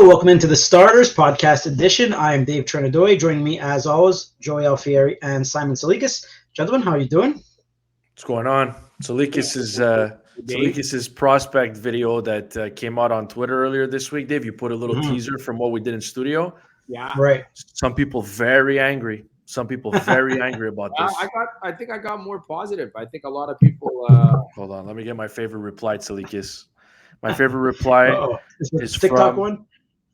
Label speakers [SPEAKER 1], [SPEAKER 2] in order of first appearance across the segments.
[SPEAKER 1] Hello, welcome into the Starters Podcast Edition. I am Dave Trinadoy. Joining me, as always, Joey Alfieri and Simon Salikas. Gentlemen, how are you doing?
[SPEAKER 2] What's going on? Salikis's prospect video that came out on Twitter earlier this week. Dave, you put a little teaser from what we did in studio.
[SPEAKER 3] Yeah,
[SPEAKER 1] right.
[SPEAKER 2] Some people very angry. Some people very angry about this.
[SPEAKER 3] I think I got more positive. I think a lot of people.
[SPEAKER 2] Hold on, let me get my favorite reply, Salikis. My favorite reply is
[SPEAKER 1] TikTok
[SPEAKER 2] from
[SPEAKER 1] one.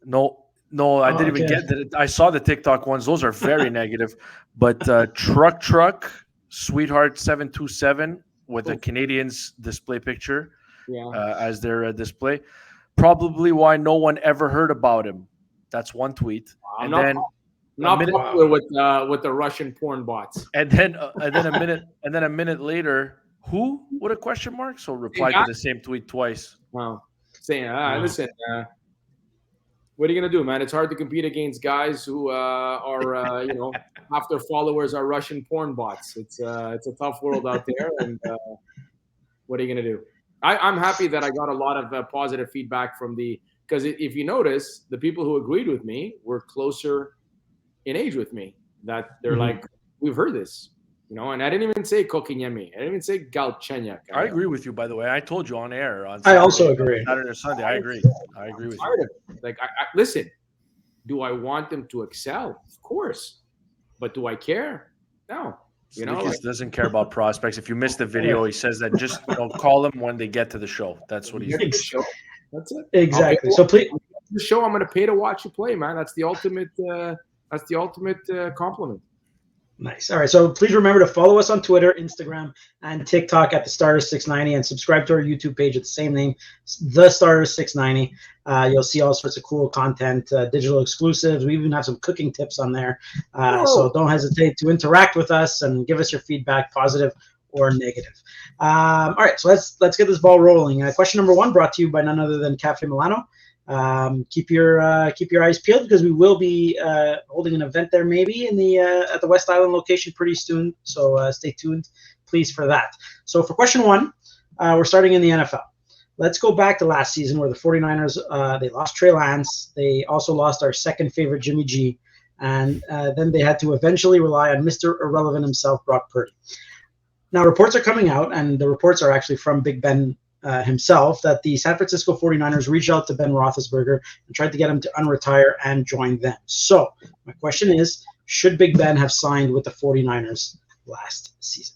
[SPEAKER 2] No, I didn't even get that. I saw the TikTok ones. Those are very negative. But Truck Sweetheart 727 with a Canadians display picture as their display. Probably why no one ever heard about him. That's one tweet.
[SPEAKER 3] I'm not popular with the Russian porn bots.
[SPEAKER 2] And then a minute later, who? What a question mark. So replied to the same tweet twice.
[SPEAKER 3] Wow. Saying, listen, what are you gonna do, man? It's hard to compete against guys who are half their followers are Russian porn bots. It's a tough world out there, and what are you gonna do? I'm happy that I got a lot of positive feedback from because if you notice, the people who agreed with me were closer in age with me. That they're like, we've heard this, and I didn't even say Kokinyemi. I didn't even say Galchenyuk.
[SPEAKER 2] I agree with you, by the way. I told you on air.
[SPEAKER 1] I also agree.
[SPEAKER 2] Saturday or Sunday. I agree with you.
[SPEAKER 3] Like, I listen, do I want them to excel? Of course. But do I care? No.
[SPEAKER 2] Lucas doesn't care about prospects. If you missed the video, he says that just call them when they get to the show. That's what he's doing.
[SPEAKER 3] That's it.
[SPEAKER 1] Exactly. So please,
[SPEAKER 3] the show I'm going to pay to watch you play, man. That's the ultimate. Compliment.
[SPEAKER 1] Nice. All right. So please remember to follow us on Twitter, Instagram, and TikTok at the Starters 690, and subscribe to our YouTube page at the same name, the Starters 690. You'll see all sorts of cool content, digital exclusives. We even have some cooking tips on there. So don't hesitate to interact with us and give us your feedback, positive or negative. All right. So let's get this ball rolling. Question number 1 brought to you by none other than Cafe Milano. Keep your eyes peeled because we will be holding an event there maybe in the at the West Island location pretty soon. So stay tuned, please, for that. So for question 1, we're starting in the NFL. Let's go back to last season where the 49ers, they lost Trey Lance. They also lost our second favorite Jimmy G. And then they had to eventually rely on Mr. Irrelevant himself, Brock Purdy. Now reports are coming out, and the reports are actually from Big Ben himself, that the San Francisco 49ers reached out to Ben Roethlisberger and tried to get him to unretire and join them. So my question is, should Big Ben have signed with the 49ers last season?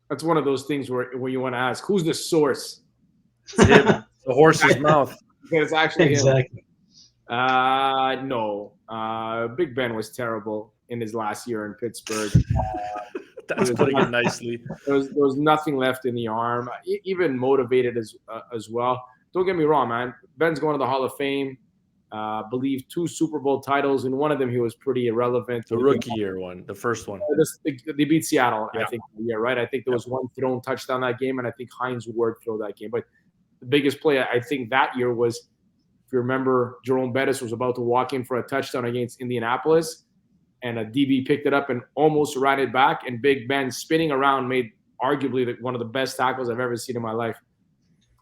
[SPEAKER 3] That's one of those things where you want to ask, who's the source?
[SPEAKER 2] The horse's mouth.
[SPEAKER 3] It's actually
[SPEAKER 1] exactly.
[SPEAKER 3] No. Big Ben was terrible in his last year in Pittsburgh.
[SPEAKER 2] That's putting it nicely.
[SPEAKER 3] There was nothing left in the arm, even motivated as well. Don't get me wrong, man. Ben's going to the Hall of Fame. Believe 2 Super Bowl titles. In one of them, he was pretty irrelevant.
[SPEAKER 2] The rookie year one, the first one.
[SPEAKER 3] They beat Seattle, I think. Yeah, right. I think there was one thrown touchdown that game, and I think Hines Ward threw that game. But the biggest play, I think, that year was, if you remember, Jerome Bettis was about to walk in for a touchdown against Indianapolis. And a DB picked it up and almost ran it back. And Big Ben, spinning around, made arguably one of the best tackles I've ever seen in my life.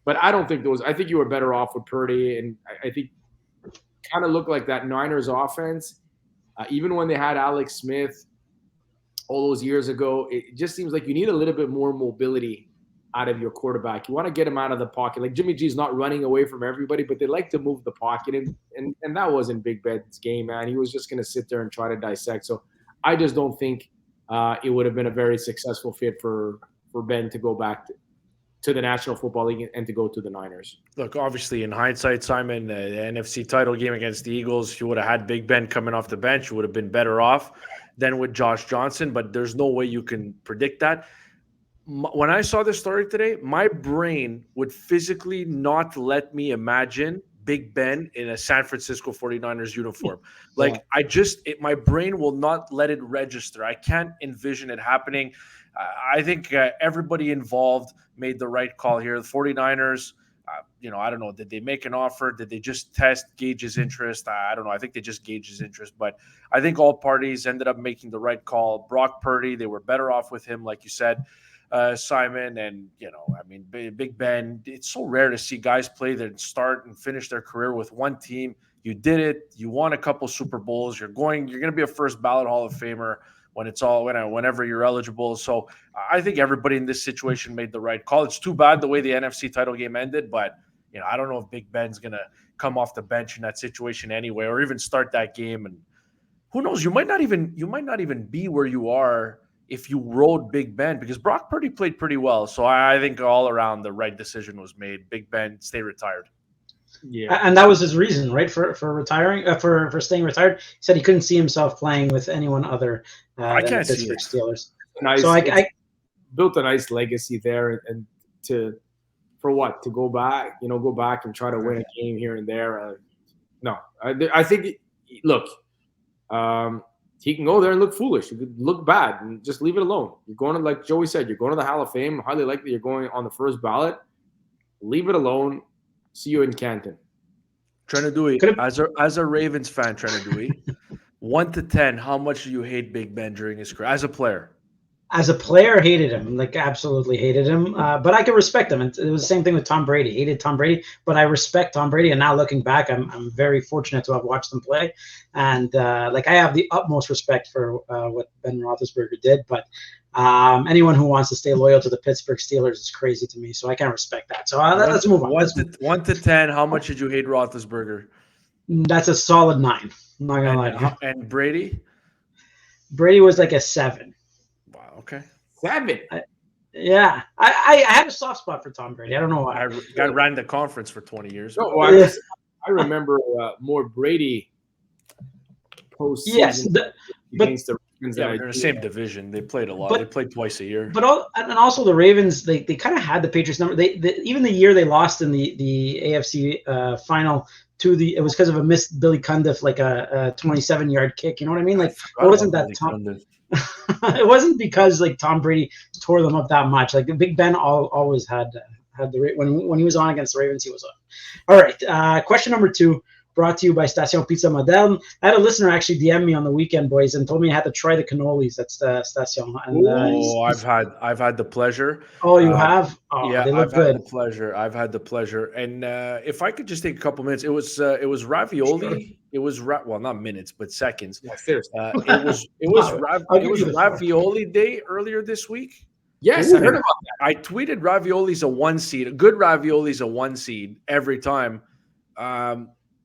[SPEAKER 3] But I don't think I think you were better off with Purdy. And I think kind of looked like that Niners offense. Even when they had Alex Smith all those years ago, it just seems like you need a little bit more mobility out of your quarterback. You want to get him out of the pocket. Like Jimmy G's not running away from everybody, but they like to move the pocket. And that wasn't Big Ben's game, man. He was just going to sit there and try to dissect. So I just don't think it would have been a very successful fit for Ben to go back to the National Football League and to go to the Niners.
[SPEAKER 2] Look, obviously, in hindsight, Simon, the NFC title game against the Eagles, if you would have had Big Ben coming off the bench, you would have been better off than with Josh Johnson. But there's no way you can predict that. When I saw this story today, my brain would physically not let me imagine Big Ben in a San Francisco 49ers uniform. Like, my brain will not let it register. I can't envision it happening. I think everybody involved made the right call here. The 49ers, I don't know. Did they make an offer? Did they just gauge his interest? I don't know. I think they just gauged his interest. But I think all parties ended up making the right call. Brock Purdy, they were better off with him, like you said. Simon, and Big Ben. It's so rare to see guys play that start and finish their career with one team You did it. You won a couple Super Bowls. You're going to be a first ballot Hall of Famer whenever you're eligible. So I think everybody in this situation made the right call. It's too bad the way the NFC title game ended, but I don't know if Big Ben's going to come off the bench in that situation anyway, or even start that game. And who knows? You might not even be where you are if you rode Big Ben, because Brock Purdy played pretty well. So I think all around the right decision was made. Big Ben, stay retired.
[SPEAKER 1] Yeah, and that was his reason, right, for retiring, for staying retired. He said he couldn't see himself playing with anyone other than the Pittsburgh Steelers.
[SPEAKER 3] Nice.
[SPEAKER 1] So I
[SPEAKER 3] built a nice legacy there, and to go back and try to win a game here and there. No, I think look, he can go there and look foolish. He could look bad and just leave it alone. You're going to, like Joey said, you're going to the Hall of Fame. Highly likely you're going on the first ballot. Leave it alone. See you in Canton.
[SPEAKER 2] Trenadui, as a Ravens fan, Trenadui, 1 to 10, how much do you hate Big Ben during his career as a player?
[SPEAKER 1] As a player, hated him, like absolutely hated him. But I can respect him. It was the same thing with Tom Brady. Hated Tom Brady, but I respect Tom Brady. And now looking back, I'm very fortunate to have watched him play. And I have the utmost respect for what Ben Roethlisberger did. But anyone who wants to stay loyal to the Pittsburgh Steelers is crazy to me. So I can't respect that. So let's move on.
[SPEAKER 2] 1 to 10, how much did you hate Roethlisberger?
[SPEAKER 1] That's a solid 9. I'm not gonna lie.
[SPEAKER 2] And Brady?
[SPEAKER 1] Brady was like a 7.
[SPEAKER 2] Wow. Okay.
[SPEAKER 3] 7.
[SPEAKER 1] Yeah, I have a soft spot for Tom Brady. I don't know why.
[SPEAKER 2] I ran the conference for 20 years.
[SPEAKER 3] No, I remember more Brady postseason.
[SPEAKER 1] Yes,
[SPEAKER 3] against the Ravens.
[SPEAKER 2] Yeah, they're in the same division. They played a lot. They played twice a year.
[SPEAKER 1] But also the Ravens, they kind of had the Patriots number. Even the year they lost in the AFC final it was because of a missed Billy Cundiff, like a 27-yard kick. You know what I mean? Like it wasn't that it wasn't because like Tom Brady tore them up that much. Like Big Ben always had the when he was on against the Ravens, he was on. All right, question number 2. Brought to you by Station Pizza Moderne. I had a listener actually DM me on the weekend, boys, and told me I had to try the cannolis at Station. And,
[SPEAKER 2] I've had the pleasure.
[SPEAKER 1] Oh, you have? Oh,
[SPEAKER 2] yeah,
[SPEAKER 1] they look
[SPEAKER 2] I've
[SPEAKER 1] good.
[SPEAKER 2] had the pleasure. And if I could just take a couple minutes, it was ravioli. Sure. It was not minutes, but seconds.
[SPEAKER 3] Yeah, seriously.
[SPEAKER 2] It was ravioli day earlier this week.
[SPEAKER 3] Yes, I heard about that.
[SPEAKER 2] I tweeted ravioli's a 1 seed. A good ravioli's a 1 seed every time.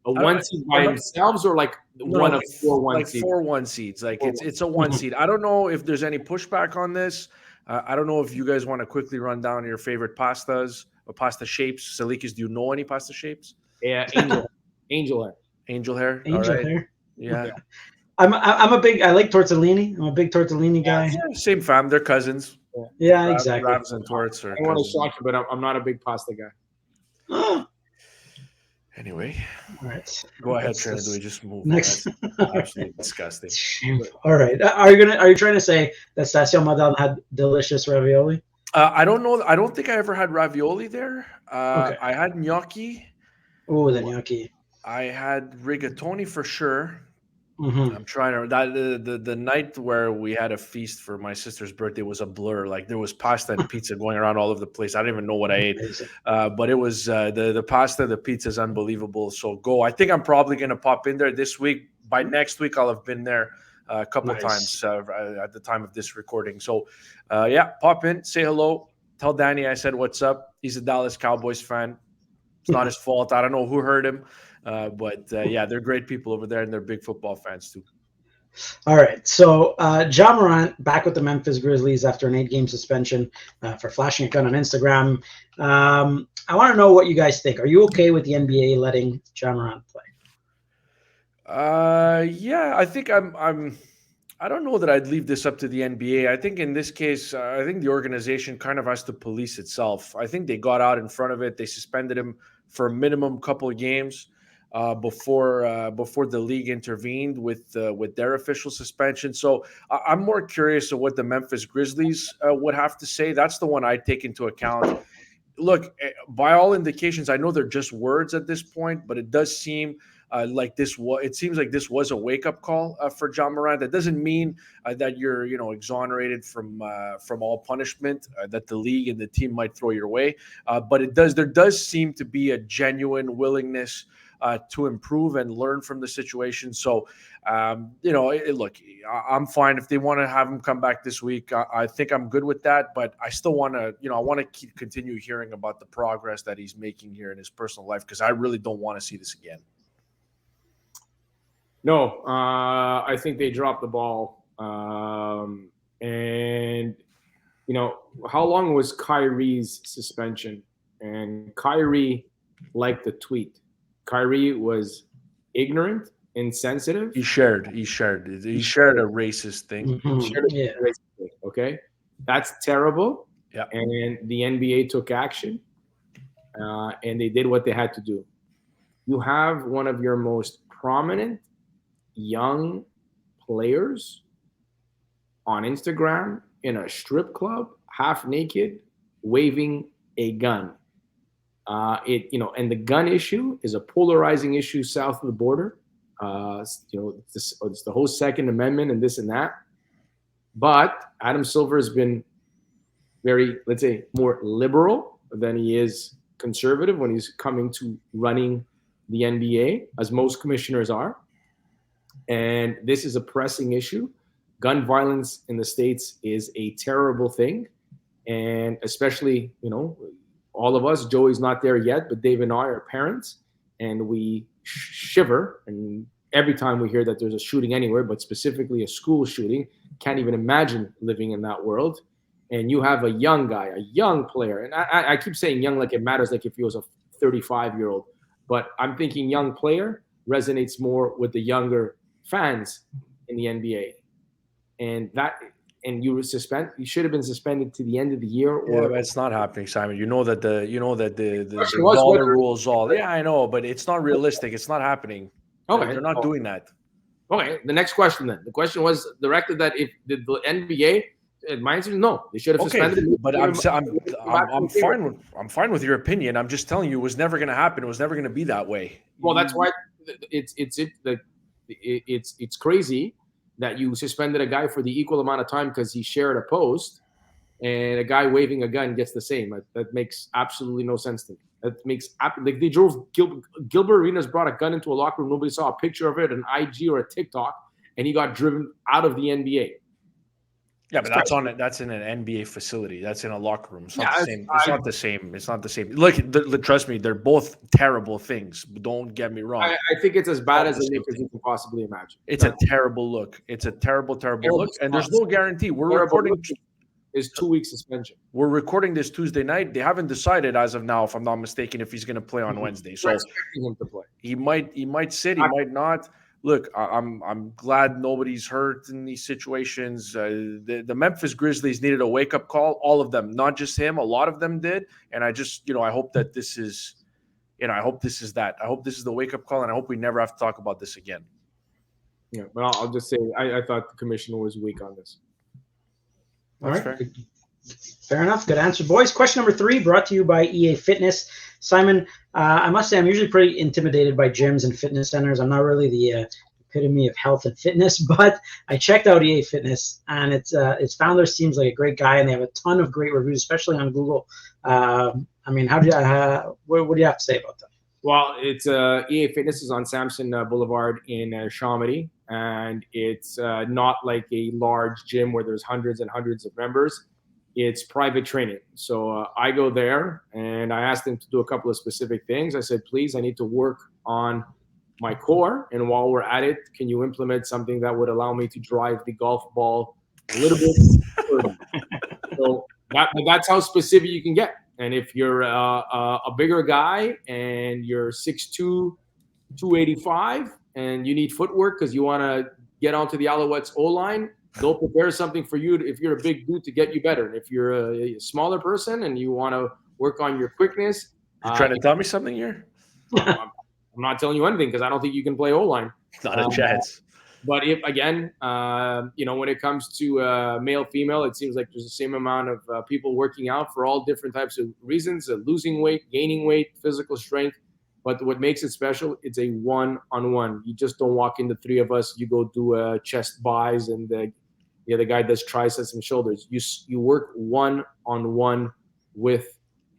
[SPEAKER 3] A 1 seed by themselves, or like one of 4 1 seeds?
[SPEAKER 2] 4 1 seeds. Like it's a 1 seed. I don't know if there's any pushback on this. I don't know if you guys want to quickly run down your favorite pastas or pasta shapes. Salikis, do you know any pasta shapes?
[SPEAKER 3] Yeah, angel hair.
[SPEAKER 2] Angel hair.
[SPEAKER 1] Angel hair.
[SPEAKER 2] Yeah.
[SPEAKER 1] I like tortellini. I'm a big tortellini guy.
[SPEAKER 2] Yeah, same fam. They're cousins.
[SPEAKER 1] Yeah, exactly.
[SPEAKER 2] Ravs and torts.
[SPEAKER 3] I don't want to shock you, but I'm not a big pasta guy.
[SPEAKER 2] Anyway,
[SPEAKER 1] all right.
[SPEAKER 2] Go ahead, Trent. We just move
[SPEAKER 1] next.
[SPEAKER 2] On. Absolutely disgusting.
[SPEAKER 1] All right. Are you trying to say that Station Moderne had delicious ravioli?
[SPEAKER 2] I don't know. I don't think I ever had ravioli there. Okay. I had gnocchi.
[SPEAKER 1] Oh, the gnocchi.
[SPEAKER 2] I had rigatoni for sure.
[SPEAKER 1] Mm-hmm.
[SPEAKER 2] I'm trying to. The night where we had a feast for my sister's birthday was a blur. Like there was pasta and pizza going around all over the place. I don't even know what I ate, but it was the pasta, the pizza is unbelievable. So I think I'm probably going to pop in there this week. By next week, I'll have been there a couple of times at the time of this recording. So pop in, say hello, tell Danny I said what's up. He's a Dallas Cowboys fan. It's not his fault. I don't know who hurt him. But they're great people over there, and they're big football fans too.
[SPEAKER 1] All right. So Ja Morant back with the Memphis Grizzlies after an 8-game suspension for flashing a gun on Instagram. I want to know what you guys think. Are you okay with the NBA letting Ja Morant play?
[SPEAKER 2] I think I don't know that I'd leave this up to the NBA. I think in this case, I think the organization kind of has to police itself. I think they got out in front of it. They suspended him for a minimum couple of games. Before the league intervened with their official suspension. So I'm more curious of what the Memphis Grizzlies would have to say. That's the one I'd take into account. Look, by all indications, I know they're just words at this point, but it does seem like this was a wake-up call for Ja Morant. That doesn't mean that you're exonerated from all punishment that the league and the team might throw your way, but there does seem to be a genuine willingness to improve and learn from the situation. So, look, I'm fine if they want to have him come back this week. I think I'm good with that, but I still want to, I want to continue hearing about the progress that he's making here in his personal life, because I really don't want to see this again.
[SPEAKER 3] No, I think they dropped the ball. And, how long was Kyrie's suspension? And Kyrie liked the tweet. Kyrie was ignorant, insensitive.
[SPEAKER 2] He shared a racist thing.
[SPEAKER 1] Mm-hmm.
[SPEAKER 3] Okay, that's terrible.
[SPEAKER 2] Yeah.
[SPEAKER 3] And the NBA took action, and they did what they had to do. You have one of your most prominent young players on Instagram in a strip club, half naked, waving a gun. And the gun issue is a polarizing issue south of the border. It's the whole Second Amendment and this and that. But Adam Silver has been very, let's say, more liberal than he is conservative when he's coming to running the NBA, as most commissioners are. And this is a pressing issue. Gun violence in the States is a terrible thing. And especially, all of us, Joey's not there yet, but Dave and I are parents, and we shiver. And every time we hear that there's a shooting anywhere, but specifically a school shooting, can't even imagine living in that world. And you have a young guy, a young player. And I keep saying young like it matters, like if he was a 35-year-old. But I'm thinking young player resonates more with the younger fans in the NBA. And you should have been suspended to the end of the year.
[SPEAKER 2] But it's not happening, Simon. You know that the dollar rules all. Yeah, I know, but it's not realistic. It's not happening.
[SPEAKER 3] Okay,
[SPEAKER 2] they're not doing that.
[SPEAKER 3] Okay, the next question then. The question was directed that if the NBA. My answer is no. They should have suspended him.
[SPEAKER 2] But I'm fine with your opinion. I'm just telling you, it was never going to happen. It was never going to be that way.
[SPEAKER 3] Well, that's why it's crazy that you suspended a guy for the equal amount of time because he shared a post, and a guy waving a gun gets the same. That makes absolutely no sense to me. That makes like they drove Gilbert Arenas brought a gun into a locker room. Nobody saw a picture of it, an IG or a TikTok, and he got driven out of the NBA.
[SPEAKER 2] Yeah, but that's in an NBA facility. That's in a locker room. It's not the same. It's not the same. It's not the same. Look, trust me, they're both terrible things. Don't get me wrong.
[SPEAKER 3] I think it's as bad as you can possibly imagine.
[SPEAKER 2] It's a terrible look. It's a terrible look, and there's no guarantee. We're recording.
[SPEAKER 3] Is 2 weeks suspension.
[SPEAKER 2] We're recording this Tuesday night. They haven't decided as of now, if I'm not mistaken, if he's going to play on Wednesday. So
[SPEAKER 3] expecting him to play.
[SPEAKER 2] He might sit. He might not. Look, I'm glad nobody's hurt in these situations. The Memphis Grizzlies needed a wake-up call. All of them, not just him. A lot of them did. And I just, I hope that this is, I hope this is that. I hope this is the wake-up call, and I hope we never have to talk about this again.
[SPEAKER 3] Yeah, but I'll just say I thought the commissioner was weak on this.
[SPEAKER 1] All right. Fair enough. Good answer, boys. Question number 3 brought to you by EA Fitness. Simon, I must say I'm usually pretty intimidated by gyms and fitness centers. I'm not really the epitome of health and fitness, but I checked out EA Fitness, and its founder seems like a great guy, and they have a ton of great reviews, especially on Google. What do you have to say about that?
[SPEAKER 3] Well, it's EA Fitness is on Samson Boulevard in Chamonix, and it's not like a large gym where there's hundreds and hundreds of members. It's private training. So I go there, and I asked them to do a couple of specific things. I said, please, I need to work on my core. And while we're at it, can you implement something that would allow me to drive the golf ball a little bit further? So that's how specific you can get. And if you're a bigger guy and you're 6'2", 285, and you need footwork because you want to get onto the Alouettes O-line, they'll prepare something for you if you're a big dude to get you better. And if you're a smaller person and you want to work on your quickness.
[SPEAKER 2] You're trying to tell me something here?
[SPEAKER 3] I'm not telling you anything because I don't think you can play O-line.
[SPEAKER 2] Not a chance.
[SPEAKER 3] But if, again, when it comes to male, female, it seems like there's the same amount of people working out for all different types of reasons, losing weight, gaining weight, physical strength. But what makes it special, it's a one-on-one. You just don't walk in the 3 of us. You go do chest buys, and the other guy does triceps and shoulders. You work one-on-one with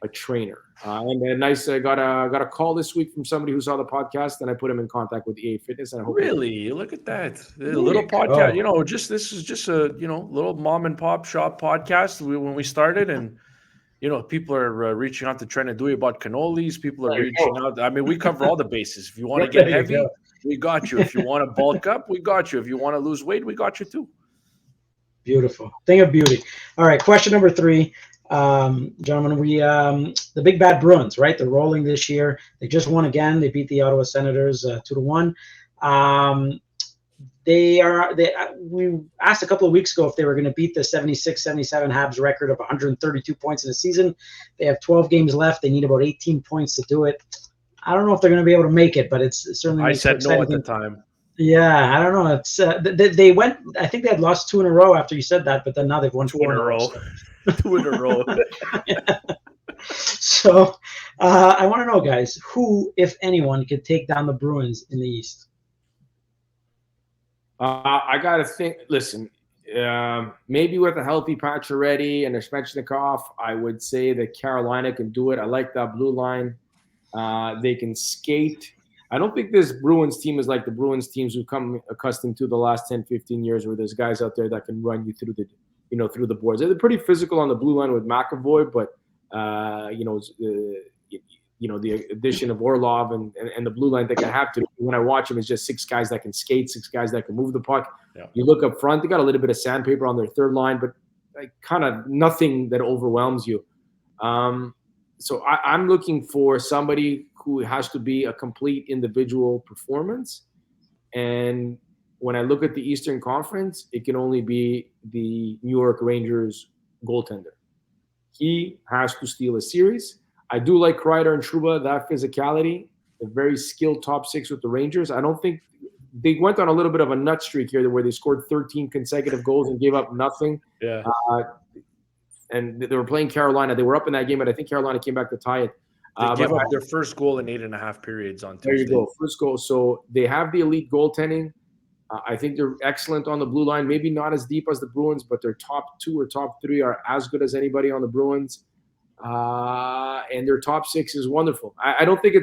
[SPEAKER 3] a trainer. And a nice got a call this week from somebody who saw the podcast, and I put him in contact with EA Fitness. And I hope
[SPEAKER 2] really look at that little podcast. This is just a little mom and pop shop podcast when we started, and people are reaching out to Trent and Dewey about cannolis. People are reaching out. I mean, we cover all the bases. If you want to get heavy, we got you. If you want to bulk up, we got you. If you want to lose weight, we got you too.
[SPEAKER 1] Beautiful. Thing of beauty. All right, question number 3. Gentlemen, the Big Bad Bruins, right? They're rolling this year. They just won again. They beat the Ottawa Senators 2-1. We asked a couple of weeks ago if they were going to beat the 76-77 Habs record of 132 points in a season. They have 12 games left. They need about 18 points to do it. I don't know if they're going to be able to make it, but it's certainly.
[SPEAKER 2] I said no at the time.
[SPEAKER 1] Yeah, I don't know. It's they went. I think they had lost 2 in a row after you said that, but then now they've won 4 in a row.
[SPEAKER 2] 2 in a row.
[SPEAKER 1] So I want to know, guys, who, if anyone, could take down the Bruins in the East?
[SPEAKER 3] I got to think. Listen, maybe with a healthy Pacioretty and a Svechnikov, I would say that Carolina can do it. I like that blue line. They can skate. I don't think this Bruins team is like the Bruins teams we've come accustomed to the last 10, 15 years, where there's guys out there that can run you through through the boards. They're pretty physical on the blue line with McAvoy, but the addition of Orlov and the blue line that can have to. When I watch them, it's just 6 guys that can skate, 6 guys that can move the puck. Yeah. You look up front, they got a little bit of sandpaper on their third line, but kind of nothing that overwhelms you. So I'm looking for somebody who has to be a complete individual performance. And when I look at the Eastern Conference, it can only be the New York Rangers goaltender. He has to steal a series. I do like Kreider and Trouba, that physicality, a very skilled top 6 with the Rangers. I don't think they went on a little bit of a nut streak here where they scored 13 consecutive goals and gave up nothing. Yeah. And they were playing Carolina. They were up in that game, but I think Carolina came back to tie it.
[SPEAKER 2] They gave up their first goal in 8.5 periods on Tuesday.
[SPEAKER 3] There you go, first goal. So they have the elite goaltending. I think they're excellent on the blue line. Maybe not as deep as the Bruins, but their top 2 or top 3 are as good as anybody on the Bruins. And their top 6 is wonderful. I don't think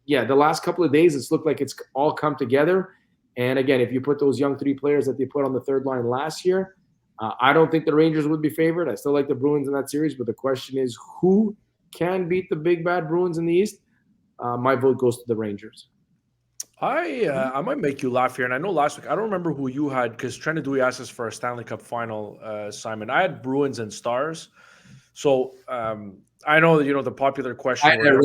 [SPEAKER 3] the last couple of days, it's looked like it's all come together. And again, if you put those young 3 players that they put on the third line last year, I don't think the Rangers would be favored. I still like the Bruins in that series, but the question is who can beat the Big Bad Bruins in the East? My vote goes to the Rangers.
[SPEAKER 2] I might make you laugh here. And I know last week, I don't remember who you had, because Trent and Dewey asked us for a Stanley Cup final, Simon. I had Bruins and Stars. So I know the popular question.
[SPEAKER 3] I had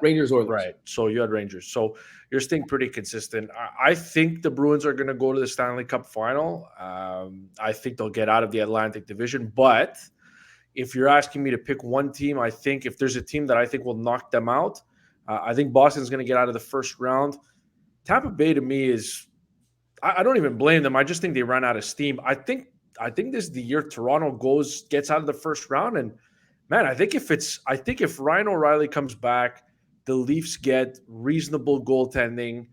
[SPEAKER 3] Rangers Oilers.
[SPEAKER 2] Right. So you had Rangers. So you're staying pretty consistent. I think the Bruins are going to go to the Stanley Cup final. I think they'll get out of the Atlantic Division. But if you're asking me to pick one team, I think if there's a team that I think will knock them out, I think Boston's going to get out of the first round. Tampa Bay to me is, I don't even blame them. I just think they ran out of steam. I think this is the year Toronto gets out of the first round. And man, I think if Ryan O'Reilly comes back, the Leafs get reasonable goaltending.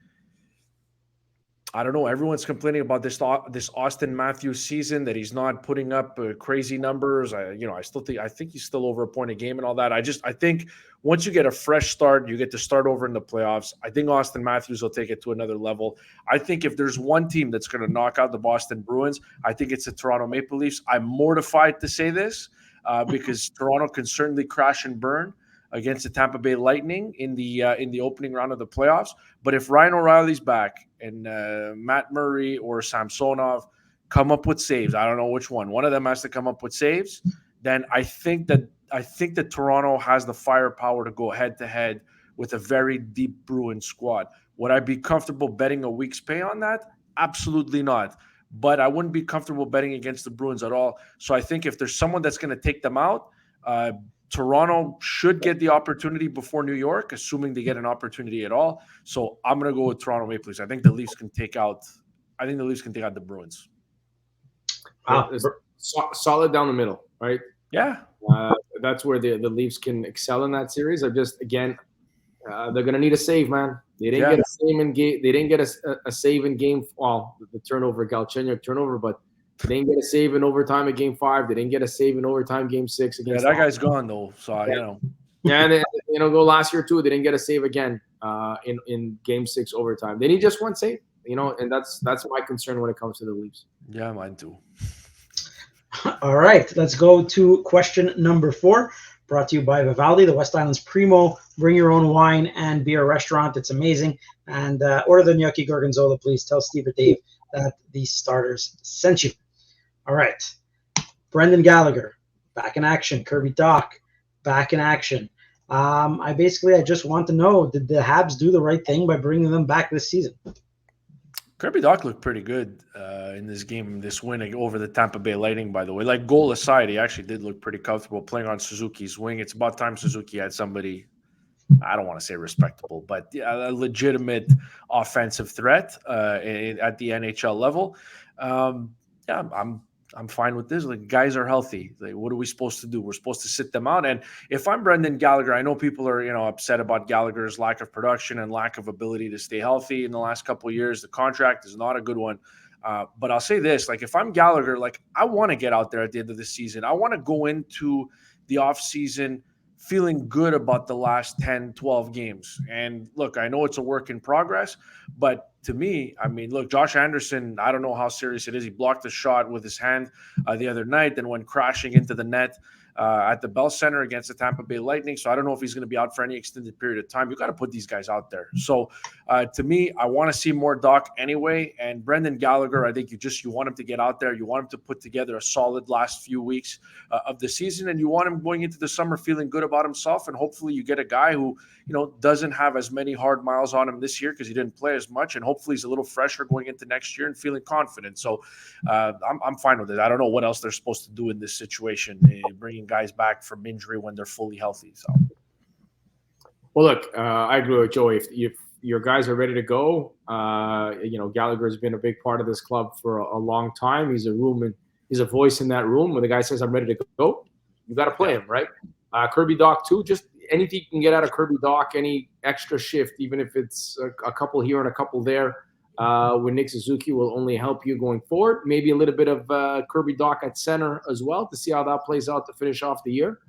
[SPEAKER 2] I don't know. Everyone's complaining about this Austin Matthews season, that he's not putting up crazy numbers. I think he's still over a point a game and all that. I think once you get a fresh start, you get to start over in the playoffs. I think Austin Matthews will take it to another level. I think if there's one team that's going to knock out the Boston Bruins, I think it's the Toronto Maple Leafs. I'm mortified to say this because Toronto can certainly crash and burn against the Tampa Bay Lightning in the opening round of the playoffs. But if Ryan O'Reilly's back and Matt Murray or Samsonov come up with saves, I don't know which one. One of them has to come up with saves. Then I think that Toronto has the firepower to go head to head with a very deep Bruins squad. Would I be comfortable betting a week's pay on that? Absolutely not. But I wouldn't be comfortable betting against the Bruins at all. So I think if there's someone that's going to take them out, Toronto should get the opportunity before New York, assuming they get an opportunity at all. So I'm going to go with Toronto Maple Leafs. I think the Leafs can take out the Bruins.
[SPEAKER 3] Wow. Solid down the middle, right?
[SPEAKER 2] Yeah.
[SPEAKER 3] That's where the Leafs can excel in that series. They're going to need a save, man. They didn't get a save in game. They didn't get a save in game. Well, the turnover, Galchenyuk turnover, but They didn't get a save in overtime at Game 5. They didn't get a save in overtime Game 6 against.
[SPEAKER 2] Yeah, that guy's gone though. So you know.
[SPEAKER 3] Yeah, and go last year too. They didn't get a save again in Game 6 overtime. They need just one save. And that's my concern when it comes to the Leafs.
[SPEAKER 2] Yeah, mine too.
[SPEAKER 1] All right, let's go to question number 4, brought to you by Vivaldi, the West Island's primo bring your own wine and beer restaurant. It's amazing. And order the gnocchi gorgonzola, please. Tell Steve or Dave that the starters sent you. All right, Brendan Gallagher, back in action. Kirby Dach, back in action. I just want to know, did the Habs do the right thing by bringing them back this season?
[SPEAKER 2] Kirby Dach looked pretty good in this game, this win over the Tampa Bay Lightning, by the way. Like, goal aside, he actually did look pretty comfortable playing on Suzuki's wing. It's about time Suzuki had somebody, I don't want to say respectable, but a legitimate offensive threat at the NHL level. I'm fine with this. Like, guys are healthy. Like, what are we supposed to do? We're supposed to sit them out. And if I'm Brendan Gallagher, I know people are, upset about Gallagher's lack of production and lack of ability to stay healthy in the last couple of years. The contract is not a good one. But I'll say this, like, if I'm Gallagher, like, I want to get out there at the end of the season. I want to go into the offseason feeling good about the last 10, 12 games. And look, I know it's a work in progress, but to me, I mean, look, Josh Anderson, I don't know how serious it is. He blocked a shot with his hand the other night, then went crashing into the net at the Bell Center against the Tampa Bay Lightning. So I don't know if he's going to be out for any extended period of time. You got to put these guys out there. So to me, I want to see more Dach anyway. And Brendan Gallagher, I think you want him to get out there. You want him to put together a solid last few weeks of the season. And you want him going into the summer feeling good about himself. And hopefully you get a guy who, doesn't have as many hard miles on him this year because he didn't play as much. And hopefully he's a little fresher going into next year and feeling confident. So I'm fine with it. I don't know what else they're supposed to do in this situation, bringing guys back from injury when they're fully healthy. So,
[SPEAKER 3] well, look, I agree with Joey. If your guys are ready to go, Gallagher has been a big part of this club for a long time. He's a voice in that room. When the guy says, "I'm ready to go," you got to play him, right? Kirby Dach too. Just anything you can get out of Kirby Dach, any extra shift, even if it's a couple here and a couple there. With Nick Suzuki will only help you going forward. Maybe a little bit of Kirby Dach at center as well to see how that plays out to finish off the year.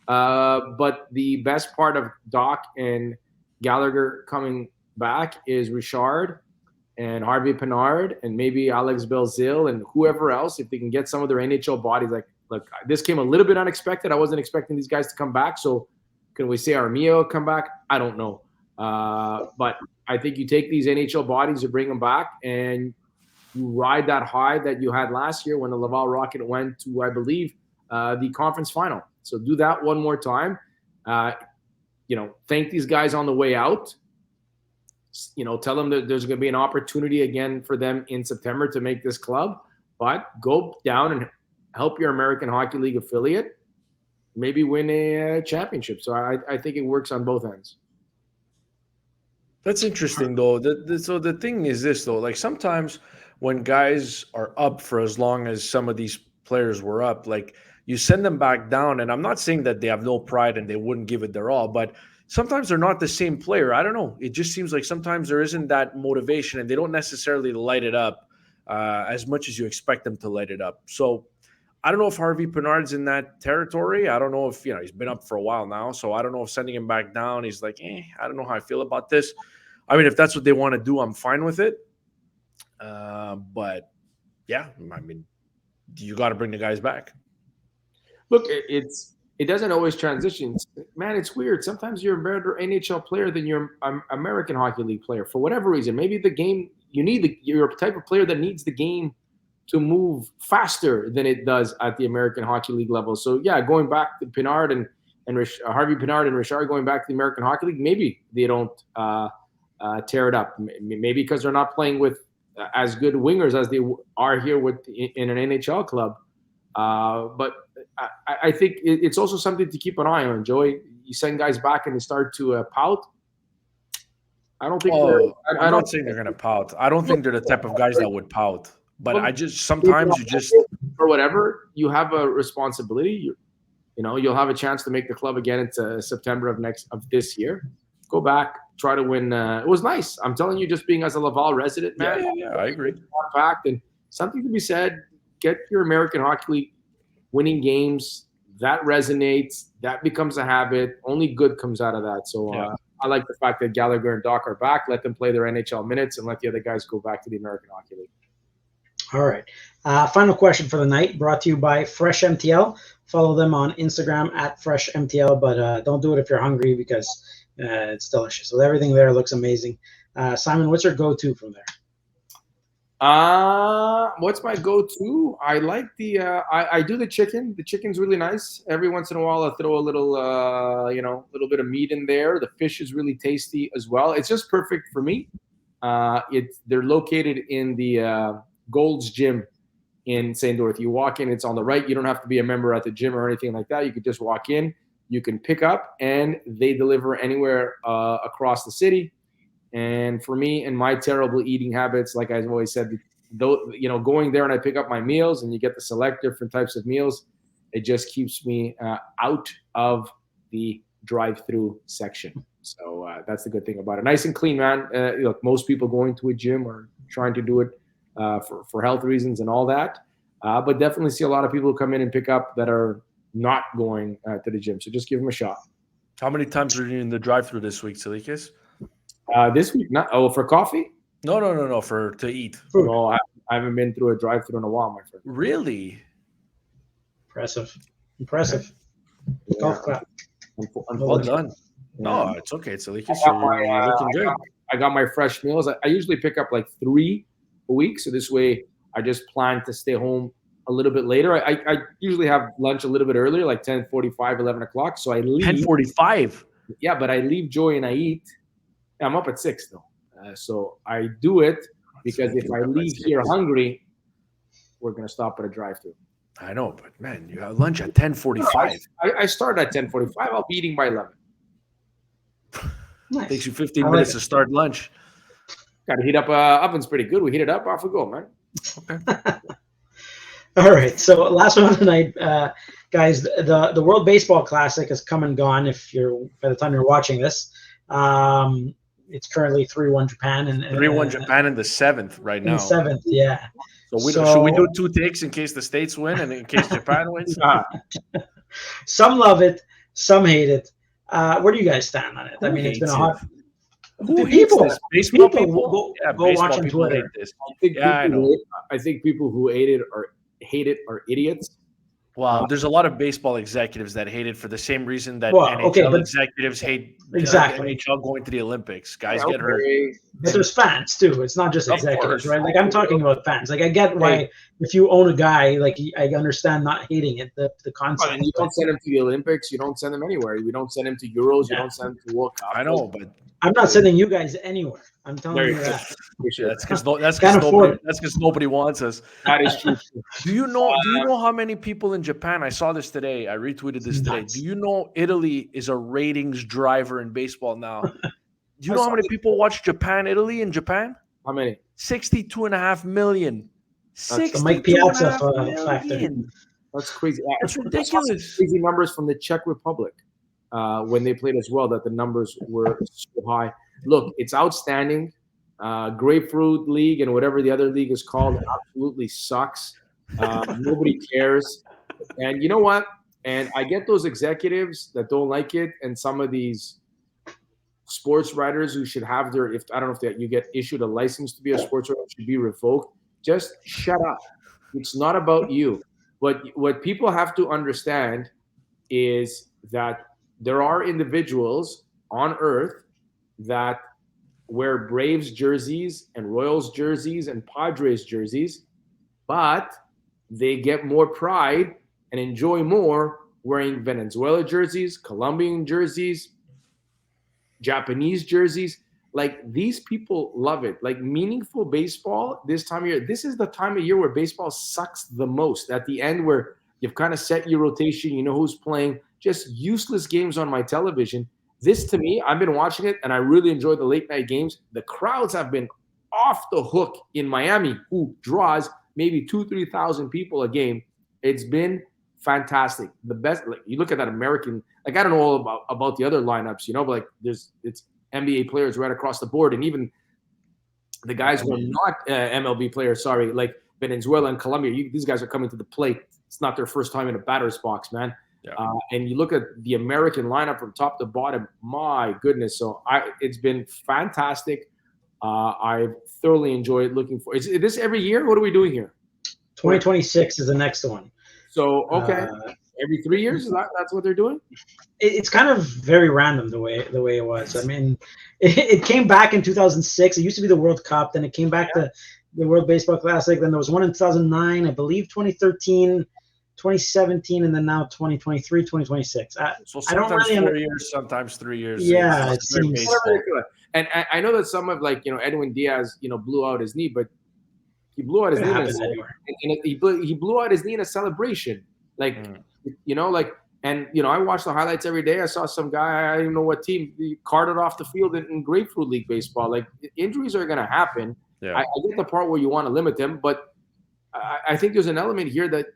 [SPEAKER 3] But the best part of Dach and Gallagher coming back is Richard and Harvey Pinard and maybe Alex Belzil and whoever else, if they can get some of their NHL bodies. Like, look, this came a little bit unexpected. I wasn't expecting these guys to come back. So can we say Armia will come back? I don't know. But I think you take these NHL bodies, you bring them back, and you ride that high that you had last year when the Laval Rocket went to, I believe, the conference final. So do that one more time. Thank these guys on the way out. Tell them that there's going to be an opportunity again for them in September to make this club. But go down and help your American Hockey League affiliate, maybe win a championship. So I think it works on both ends.
[SPEAKER 2] That's interesting, though. So the thing is this, though. Like, sometimes when guys are up for as long as some of these players were up, like, you send them back down. And I'm not saying that they have no pride and they wouldn't give it their all, but sometimes they're not the same player. I don't know. It just seems like sometimes there isn't that motivation and they don't necessarily light it up as much as you expect them to light it up. So I don't know if Harvey Pinard's in that territory. I don't know if, he's been up for a while now. So I don't know if sending him back down, he's like, I don't know how I feel about this. I mean, if that's what they want to do, I'm fine with it. But yeah, I mean, you got to bring the guys back.
[SPEAKER 3] Look, it doesn't always transition. Man, it's weird. Sometimes you're a better NHL player than your American Hockey League player for whatever reason. Maybe the game, you're a type of player that needs the game to move faster than it does at the American Hockey League level. So yeah, going back to Pinard and Harvey Pinard and Richard going back to the American Hockey League, maybe they don't tear it up. Maybe because they're not playing with as good wingers as they are here in an NHL club. But I think it's also something to keep an eye on, Joey. You send guys back and they start to pout. I don't think.
[SPEAKER 2] I'm not saying they're going to pout. I don't think they're the type of guys that would pout. But
[SPEAKER 3] or whatever, you have a responsibility. You'll have a chance to make the club again into September of this year. Go back, try to win. It was nice. I'm telling you, just being as a Laval resident, man.
[SPEAKER 2] Yeah, I agree.
[SPEAKER 3] Fact and something to be said. get your American Hockey League winning games. That resonates. That becomes a habit. Only good comes out of that. So I like the fact that Gallagher and Doc are back. Let them play their NHL minutes and let the other guys go back to the American Hockey League.
[SPEAKER 1] All right. Final question for the night, brought to you by Fresh MTL. Follow them on Instagram at Fresh MTL, but don't do it if you're hungry because it's delicious. So everything there looks amazing. Simon, what's your go-to from there?
[SPEAKER 3] What's my go-to? I like I do the chicken. The chicken's really nice. Every once in a while, I'll throw a little, little bit of meat in there. The fish is really tasty as well. It's just perfect for me. They're located in the Gold's Gym in St. Dorothy. You walk in, it's on the right. You don't have to be a member at the gym or anything like that. You could just walk in. You can pick up, and they deliver anywhere across the city. And for me and my terrible eating habits, like I've always said, going there and I pick up my meals and you get to select different types of meals, it just keeps me out of the drive-through section. So that's the good thing about it. Nice and clean, man. Look, most people going to a gym are trying to do it for health reasons and all that. But definitely see a lot of people who come in and pick up that are not going to the gym. So just give them a shot.
[SPEAKER 2] How many times were you in the drive-through this week, Salikas?
[SPEAKER 3] This week, for coffee?
[SPEAKER 2] No, to eat.
[SPEAKER 3] No, I haven't been through a drive-through in a while, my friend.
[SPEAKER 2] Really?
[SPEAKER 1] Impressive.
[SPEAKER 3] Yeah.
[SPEAKER 1] Golf clap.
[SPEAKER 2] Well done. No, it's okay. It's Salikas. You're looking good.
[SPEAKER 3] I got my fresh meals. I usually pick up like 3 a week, so this way I just plan to stay home a little bit later. I usually have lunch a little bit earlier, like 10:45, 11 o'clock. So I leave.
[SPEAKER 2] 10:45?
[SPEAKER 3] Yeah, but I leave Joy and I eat. I'm up at 6 though. So I do it because if I leave here hungry, we're going to stop at a drive-thru.
[SPEAKER 2] I know, but man, you have lunch at 10:45.
[SPEAKER 3] I start at 10:45. I'll be eating by 11.
[SPEAKER 1] Nice.
[SPEAKER 2] Takes you 15 minutes to start lunch.
[SPEAKER 3] Got to heat up. Oven's pretty good. We heat it up. Off we go, man.
[SPEAKER 2] Okay.
[SPEAKER 1] All right. So last one tonight, guys. The World Baseball Classic has come and gone. By the time you're watching this, it's currently 3-1 Japan and
[SPEAKER 2] 3-1 Japan in the 7th right now.
[SPEAKER 1] In the 7th, yeah.
[SPEAKER 2] So should we do 2 takes in case the States win and in case Japan wins?
[SPEAKER 1] Some love it, some hate it. Where do you guys stand on it? I mean, it's been a hot.
[SPEAKER 2] Who hates this? Baseball people?
[SPEAKER 1] Go watch on Twitter.
[SPEAKER 3] I think people who hate it are idiots.
[SPEAKER 2] Wow, there's a lot of baseball executives that hate it for the same reason that NHL executives hate NHL going to the Olympics. Guys get hurt.
[SPEAKER 1] But there's fans too. It's not just executives, right? Like I'm talking about fans. Like I get why if you own a guy, like I understand not hating it, the concept.
[SPEAKER 3] Well, you don't send him to the Olympics. You don't send him anywhere. You don't send him to Euros. You don't send him to World Cup.
[SPEAKER 2] I know, but
[SPEAKER 1] I'm not sending you guys anywhere. I'm telling you that.
[SPEAKER 2] That's because nobody wants us.
[SPEAKER 3] That is true.
[SPEAKER 2] Do you know how many people in Japan? I saw this today. I retweeted this today. Do you know Italy is a ratings driver in baseball now? Do you know how many people watch Italy in Japan?
[SPEAKER 3] How many?
[SPEAKER 2] 62.5 million.
[SPEAKER 1] That's the Mike Piazza factor.
[SPEAKER 3] That's crazy.
[SPEAKER 2] That's ridiculous.
[SPEAKER 3] Crazy numbers from the Czech Republic when they played as well, that the numbers were so high. Look, it's outstanding. Grapefruit League and whatever the other league is called absolutely sucks. Nobody cares. And you know what? And I get those executives that don't like it, and some of these sports writers who should have I don't know if you get issued a license to be a sports writer, should be revoked. Just shut up. It's not about you. What people have to understand is that there are individuals on Earth that wear Braves jerseys and Royals jerseys and Padres jerseys, but they get more pride and enjoy more wearing Venezuela jerseys, Colombian jerseys, Japanese jerseys. Like, these people love it. Like, meaningful baseball this time of year. This is the time of year where baseball sucks the most. At the end, where you've kind of set your rotation, you know who's playing. Just useless games on my television. This, to me, I've been watching it, and I really enjoy the late night games. The crowds have been off the hook in Miami, who draws maybe 2,000-3,000 people a game. It's been fantastic. The best. Like, you look at that American. Like, I don't know all about the other lineups, but like it's NBA players right across the board, and even the guys who are not MLB players. Sorry, like Venezuela and Colombia, these guys are coming to the plate. It's not their first time in a batter's box, man.
[SPEAKER 2] Yeah.
[SPEAKER 3] And you look at the American lineup from top to bottom, my goodness. So it's been fantastic. I've thoroughly enjoyed looking for. Is this every year? What are we doing here?
[SPEAKER 1] 2026 is the next one.
[SPEAKER 3] So, okay. Every 3 years? That's what they're doing?
[SPEAKER 1] It's kind of very random the way it was. I mean, it came back in 2006. It used to be the World Cup. Then it came back to the World Baseball Classic. Then there was one in 2009, I believe 2013, 2017, and then now 2023, 2026.
[SPEAKER 2] So
[SPEAKER 1] I don't
[SPEAKER 2] sometimes
[SPEAKER 1] really
[SPEAKER 2] 4 years, sometimes 3 years.
[SPEAKER 1] Yeah,
[SPEAKER 2] it's
[SPEAKER 1] it seems.
[SPEAKER 3] And I know that some of, like, Edwin Diaz, blew out his knee, but he blew out his knee. He blew out his knee in a celebration. Like, I watch the highlights every day. I saw some guy, I don't even know what team, he carted off the field in Grapefruit League baseball. Like, injuries are going to happen.
[SPEAKER 2] Yeah.
[SPEAKER 3] I get the part where you want to limit them, but I think there's an element here that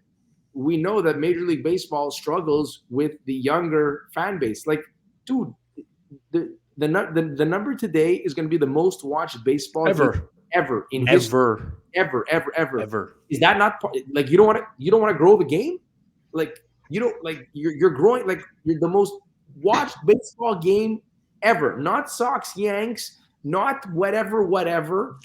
[SPEAKER 3] we know that Major League Baseball struggles with the younger fan base. Like, dude, the number today is going to be the most watched baseball
[SPEAKER 2] ever
[SPEAKER 3] in history. Ever. Is that not like you don't want to grow the game? Like, you're growing, like, you're the most watched baseball game ever. Not Sox, Yanks, not whatever.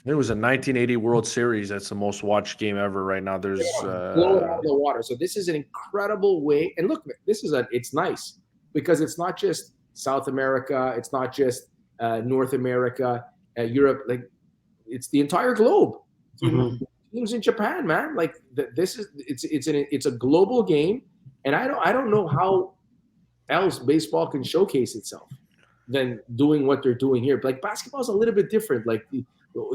[SPEAKER 2] It was a 1980 World Series. That's the most watched game ever right now. There's
[SPEAKER 3] blow it out of the water. So this is an incredible way. And look, it's nice because it's not just South America. It's not just North America, Europe. Like, it's the entire globe.
[SPEAKER 1] Mm-hmm.
[SPEAKER 3] Teams in Japan, man. Like, it's a global game, and I don't know how else baseball can showcase itself than doing what they're doing here. But, like, basketball is a little bit different. Like,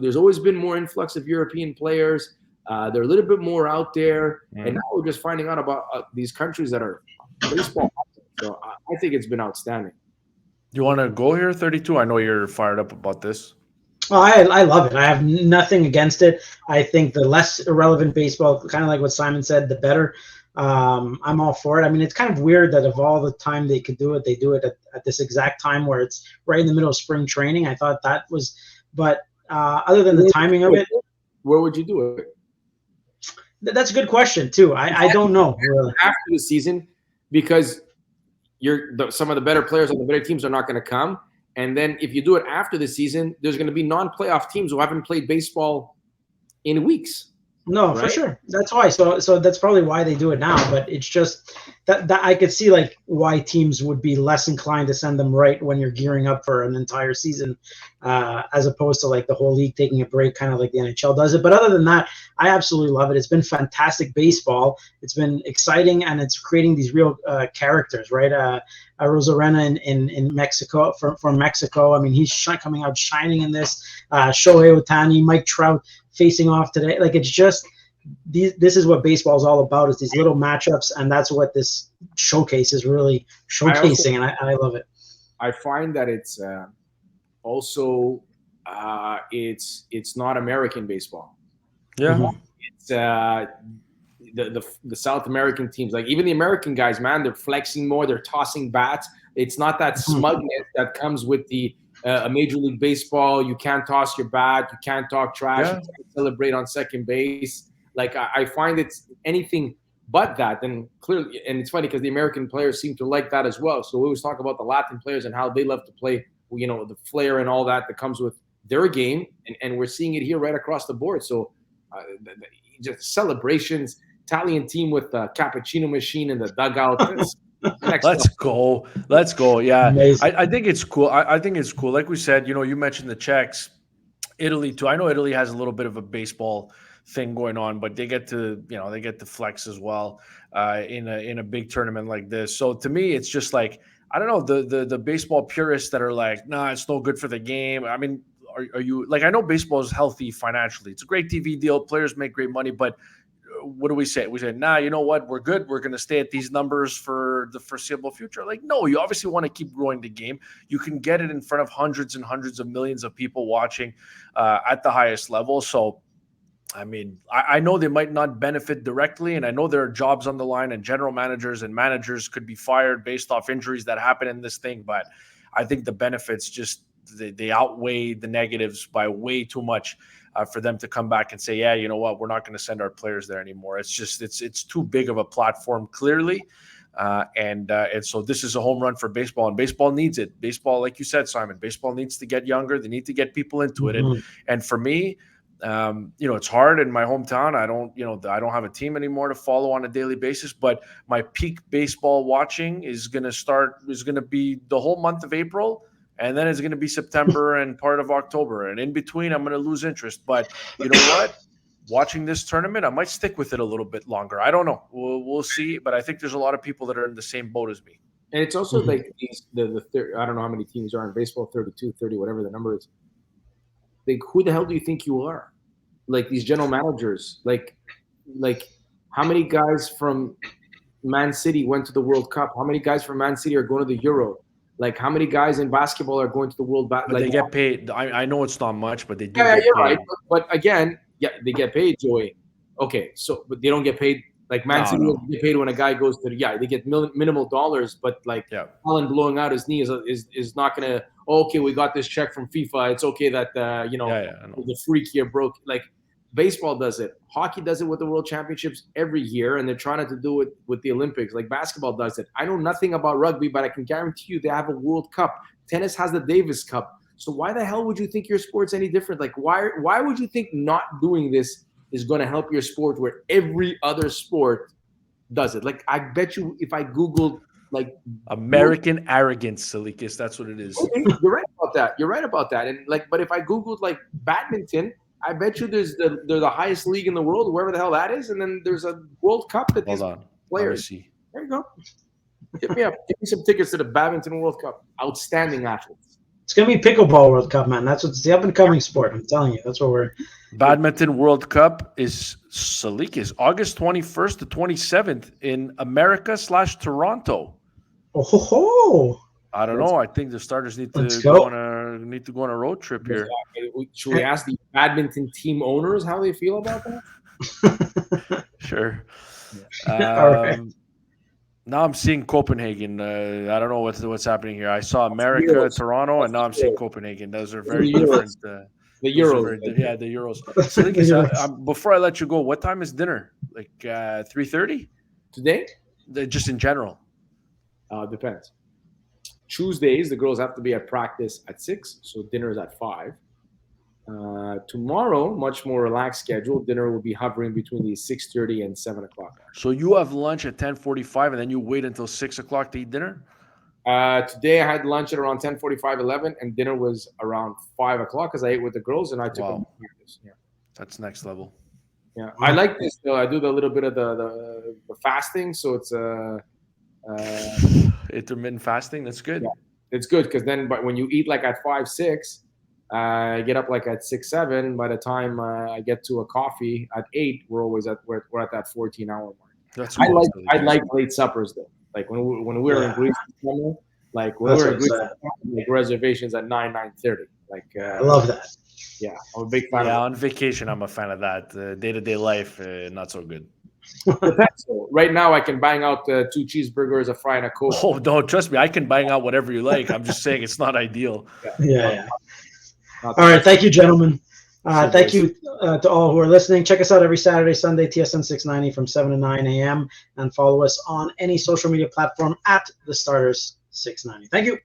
[SPEAKER 3] there's always been more influx of European players. They're a little bit more out there, and now we're just finding out about these countries that are baseball. So I think it's been outstanding.
[SPEAKER 2] You want to go here, 32? I know you're fired up about this.
[SPEAKER 1] Oh, I love it. I have nothing against it. I think the less irrelevant baseball, kind of like what Simon said, the better. I'm all for it. I mean, it's kind of weird that of all the time they could do it, they do it at this exact time where it's right in the middle of spring training. I thought that was, but other than the timing of it,
[SPEAKER 3] where would you do it?
[SPEAKER 1] That's a good question too. I don't know.
[SPEAKER 3] After the season, because some of the better players on the better teams are not going to come. And then if you do it after the season, there's going to be non-playoff teams who haven't played baseball in weeks.
[SPEAKER 1] No, right? For sure. That's why. So that's probably why they do it now. But it's just that I could see, like, why teams would be less inclined to send them right when you're gearing up for an entire season, as opposed to, like, the whole league taking a break, kind of like the NHL does it. But other than that, I absolutely love it. It's been fantastic baseball. It's been exciting, and it's creating these real characters, right? Rosarena in Mexico, from Mexico. I mean, he's coming out shining in this. Shohei Ohtani, Mike Trout facing off today. Like, it's just this is what baseball is all about, is these little matchups, and that's what this showcase is really showcasing, and I love it.
[SPEAKER 3] I find that it's also it's not American baseball.
[SPEAKER 2] Yeah.
[SPEAKER 3] Mm-hmm. It's the South American teams, like even the American guys, man, they're flexing more, they're tossing bats. It's not that smugness that comes with the Major League Baseball. You can't toss your bat, you can't talk trash, you can't celebrate on second base. Like, I find it's anything but that. And clearly, and it's funny because the American players seem to like that as well. So we always talk about the Latin players and how they love to play, the flair and all that comes with their game. And we're seeing it here right across the board. So just celebrations, Italian team with the cappuccino machine in the dugout.
[SPEAKER 2] Let's go. Yeah.
[SPEAKER 1] Amazing.
[SPEAKER 2] I think it's cool. I think it's cool. Like we said, you mentioned the Czechs, Italy too. I know Italy has a little bit of a baseball thing going on, but they get to flex as well in a big tournament like this. So to me, it's just like, I don't know, the baseball purists that are like, nah, it's no good for the game. I mean, are you, like, I know baseball is healthy financially. It's a great TV deal. Players make great money, but what do we say? We say, nah, you know what? We're good. We're going to stay at these numbers for the foreseeable future. Like, no, you obviously want to keep growing the game. You can get it in front of hundreds and hundreds of millions of people watching at the highest level. So, I mean, I know they might not benefit directly, and I know there are jobs on the line, and general managers and managers could be fired based off injuries that happen in this thing. But I think the benefits just they outweigh the negatives by way too much for them to come back and say, yeah, you know what, we're not going to send our players there anymore. It's just it's too big of a platform, clearly. And so this is a home run for baseball, and baseball needs it. Baseball, like you said, Simon, baseball needs to get younger. They need to get people into it. And for me, it's hard in my hometown. I don't have a team anymore to follow on a daily basis, but my peak baseball watching is going to be the whole month of April. And then it's going to be September and part of October. And in between, I'm going to lose interest. But you know what? Watching this tournament, I might stick with it a little bit longer. I don't know. We'll see. But I think there's a lot of people that are in the same boat as me.
[SPEAKER 3] And it's also like I don't know how many teams are in baseball, 32, 30, whatever the number is. Like, who the hell do you think you are? Like, these general managers. Like how many guys from Man City went to the World Cup? How many guys from Man City are going to the Euro? Like, how many guys in basketball are going to the World Cup?
[SPEAKER 2] They get paid. I know it's not much, but they do.
[SPEAKER 3] Yeah,
[SPEAKER 2] get
[SPEAKER 3] you're
[SPEAKER 2] paid.
[SPEAKER 3] right. But again, yeah, they get paid, Joey. Okay, but they don't get paid. Like, Man City will get paid when a guy goes to they get minimal dollars, but like Allen blowing out his knee is not going to, okay, we got this check from FIFA. It's okay that, the freak here broke. Like, baseball does it. Hockey does it with the World Championships every year, and they're trying to do it with the Olympics. Like, basketball does it. I know nothing about rugby, but I can guarantee you they have a World Cup. Tennis has the Davis Cup. So why the hell would you think your sport's any different? Like, why would you think not doing this is going to help your sport where every other sport does it? Like, I bet you if I Googled, like,
[SPEAKER 2] American arrogance, Salikis, that's what it is.
[SPEAKER 3] Okay, you're right about that. And like, but if I Googled like badminton, I bet you they're the highest league in the world, wherever the hell that is, and then there's a World Cup that these players. There you go. Hit me up. Give me some tickets to the badminton World Cup. Outstanding athletes.
[SPEAKER 1] It's gonna be pickleball World Cup, man. It's the up and coming sport. I'm telling you, that's what we're.
[SPEAKER 2] Badminton World Cup is Salikis, August 21st to 27th in America/Toronto.
[SPEAKER 1] Oh ho ho!
[SPEAKER 2] I don't know. I think the starters need to go on a road trip here.
[SPEAKER 3] Should we ask the badminton team owners how they feel about that?
[SPEAKER 2] Sure.
[SPEAKER 1] All right.
[SPEAKER 2] Now I'm seeing Copenhagen. I don't know what's happening here. I saw America, Toronto, and now I'm seeing Copenhagen. Those are very different.
[SPEAKER 3] The Euros.
[SPEAKER 2] The Euros. So before I let you go, what time is dinner? Like 3:30?
[SPEAKER 3] Today?
[SPEAKER 2] Just in general.
[SPEAKER 3] Depends. Tuesdays, the girls have to be at practice at 6, so dinner is at 5. Tomorrow, much more relaxed schedule. Dinner will be hovering between the 6:30 and 7 o'clock.
[SPEAKER 2] So you have lunch at 10:45, and then you wait until 6 o'clock to eat dinner?
[SPEAKER 3] Today I had lunch at around 10:45, 11, and dinner was around 5 o'clock because I ate with the girls and I took them to practice. Yeah.
[SPEAKER 2] That's next level.
[SPEAKER 3] Yeah, I like this though. I do the little bit of the fasting, so it's
[SPEAKER 2] intermittent fasting. That's good.
[SPEAKER 3] Yeah, it's good because then, but when you eat like at 5, 6, I get up like at 6, 7. By the time I get to a coffee at 8, we're at that 14-hour mark.
[SPEAKER 2] That's
[SPEAKER 3] I like late suppers though. Like when we were in Greece, like when we were in Greece, like reservations at 9, 9:30. Like
[SPEAKER 1] I love that.
[SPEAKER 3] Yeah, I'm a big fan.
[SPEAKER 2] Yeah, on vacation, I'm a fan of that. Day-to-day life, not so good.
[SPEAKER 3] Right now, I can bang out 2 cheeseburgers, a fry, and a Coke.
[SPEAKER 2] Oh, no, trust me, I can bang out whatever you like. I'm just saying it's not ideal.
[SPEAKER 1] Yeah. All right, thank you, gentlemen. Thank you to all who are listening. Check us out every Saturday, Sunday, TSN 690 from 7 to 9 a.m. and follow us on any social media platform at the Starters 690. Thank you.